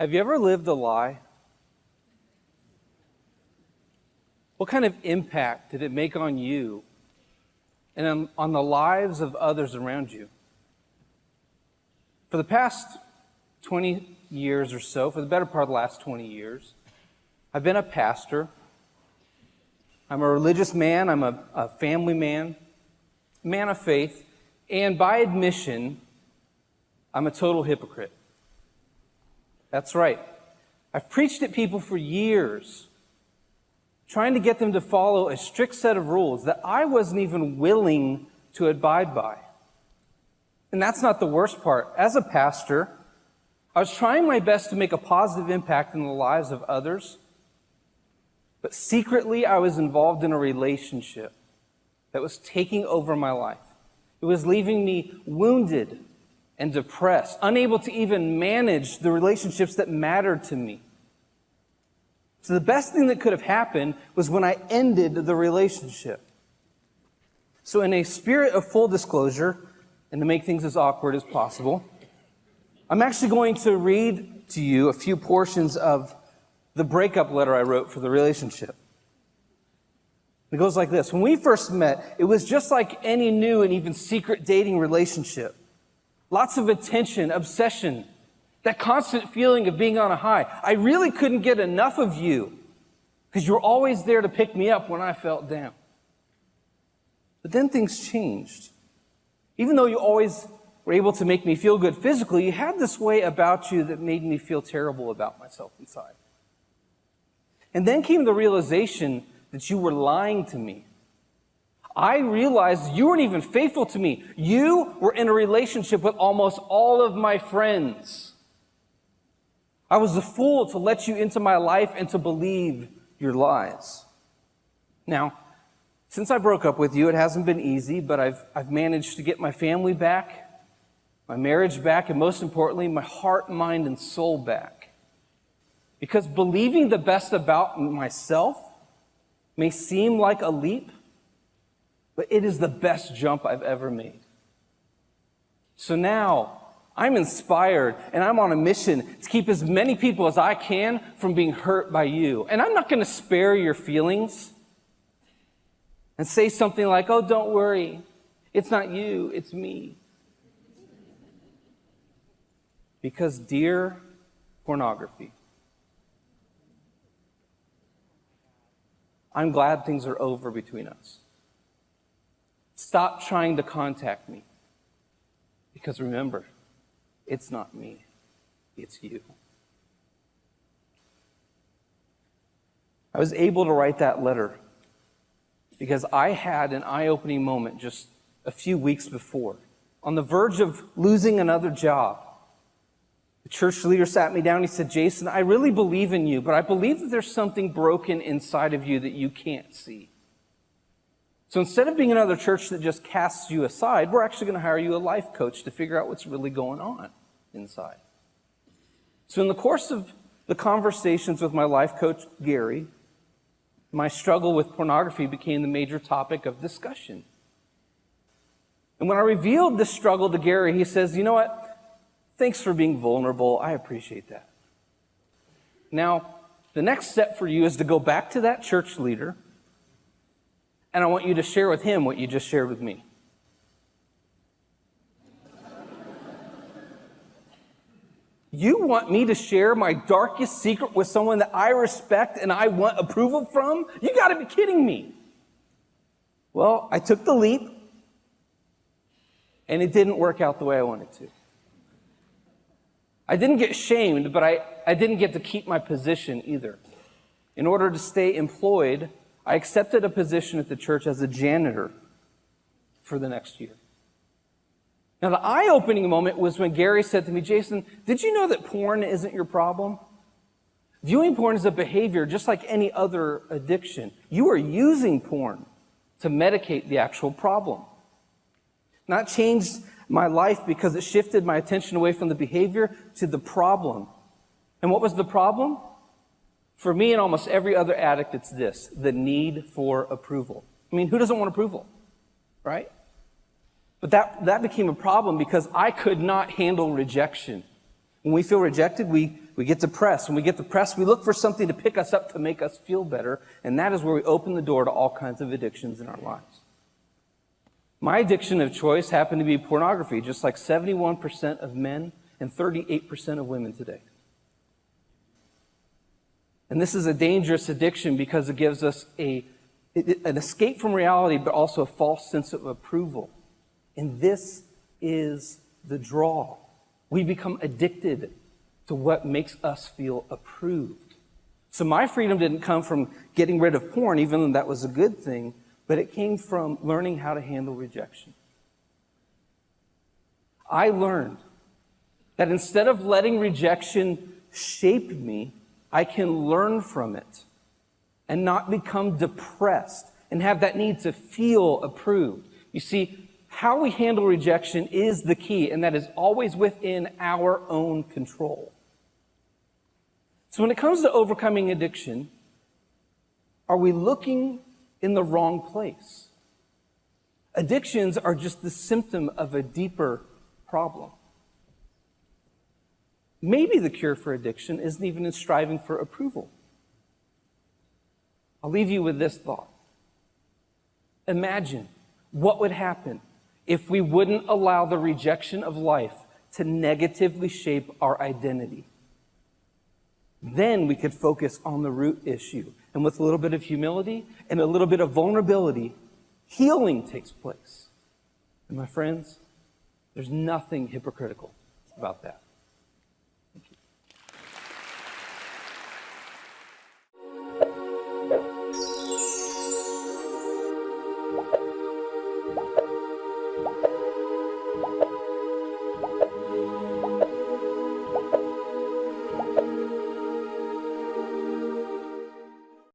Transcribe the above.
Have you ever lived a lie? What kind of impact did it make on you and on the lives of others around you? For the past 20 years or so, for the better part of the last 20 years, I've been a pastor. I'm a religious man. I'm a family man, man of faith, and by admission, I'm a total hypocrite. That's right. I've preached at people for years, trying to get them to follow a strict set of rules that I wasn't even willing to abide by. And that's not the worst part. As a pastor, I was trying my best to make a positive impact in the lives of others, but secretly I was involved in a relationship that was taking over my life. It was leaving me wounded and depressed, unable to even manage the relationships that mattered to me. So the best thing that could have happened was when I ended the relationship. So in a spirit of full disclosure, and to make things as awkward as possible, I'm actually going to read to you a few portions of the breakup letter I wrote for the relationship. It goes like this. When we first met, it was just like any new and even secret dating relationship. Lots of attention, obsession, that constant feeling of being on a high. I really couldn't get enough of you because you were always there to pick me up when I felt down. But then things changed. Even though you always were able to make me feel good physically, you had this way about you that made me feel terrible about myself inside. And then came the realization that you were lying to me. I realized you weren't even faithful to me. You were in a relationship with almost all of my friends. I was a fool to let you into my life and to believe your lies. Now, since I broke up with you, it hasn't been easy, but I've managed to get my family back, my marriage back, and most importantly, my heart, mind, and soul back. Because believing the best about myself may seem like a leap, but it is the best jump I've ever made. So now, I'm inspired and I'm on a mission to keep as many people as I can from being hurt by you. And I'm not going to spare your feelings and say something like, oh, don't worry, it's not you, it's me. Because, dear pornography, I'm glad things are over between us. Stop trying to contact me. Because remember, it's not me, it's you. I was able to write that letter because I had an eye-opening moment just a few weeks before, on the verge of losing another job. The church leader sat me down and he said, Jason, I really believe in you, but I believe that there's something broken inside of you that you can't see. So instead of being another church that just casts you aside, we're actually going to hire you a life coach to figure out what's really going on inside. So in the course of the conversations with my life coach, Gary, my struggle with pornography became the major topic of discussion. And when I revealed this struggle to Gary, he says, you know what? Thanks for being vulnerable. I appreciate that. Now, the next step for you is to go back to that church leader, and I want you to share with him what you just shared with me. You want me to share my darkest secret with someone that I respect and I want approval from? You got to be kidding me. Well, I took the leap, and it didn't work out the way I wanted to. I didn't get shamed, but I didn't get to keep my position either. In order to stay employed, I accepted a position at the church as a janitor for the next year. Now, the eye-opening moment was when Gary said to me, Jason, did you know that porn isn't your problem? Viewing porn is a behavior just like any other addiction. You are using porn to medicate the actual problem. Not changed my life because it shifted my attention away from the behavior to the problem. And what was the problem? For me and almost every other addict, it's this: the need for approval. I mean, who doesn't want approval, right? But that became a problem because I could not handle rejection. When we feel rejected, we we get depressed. When we get depressed, we look for something to pick us up to make us feel better, and that is where we open the door to all kinds of addictions in our lives. My addiction of choice happened to be pornography, just like 71% of men and 38% of women today. And this is a dangerous addiction because it gives us an escape from reality, but also a false sense of approval. And this is the draw. We become addicted to what makes us feel approved. So my freedom didn't come from getting rid of porn, even though that was a good thing, but it came from learning how to handle rejection. I learned that instead of letting rejection shape me, I can learn from it and not become depressed and have that need to feel approved. You see, how we handle rejection is the key, and that is always within our own control. So when it comes to overcoming addiction, are we looking in the wrong place? Addictions are just the symptom of a deeper problem. Maybe the cure for addiction isn't even in striving for approval. I'll leave you with this thought. Imagine what would happen if we wouldn't allow the rejection of life to negatively shape our identity. Then we could focus on the root issue. And with a little bit of humility and a little bit of vulnerability, healing takes place. And my friends, there's nothing hypocritical about that.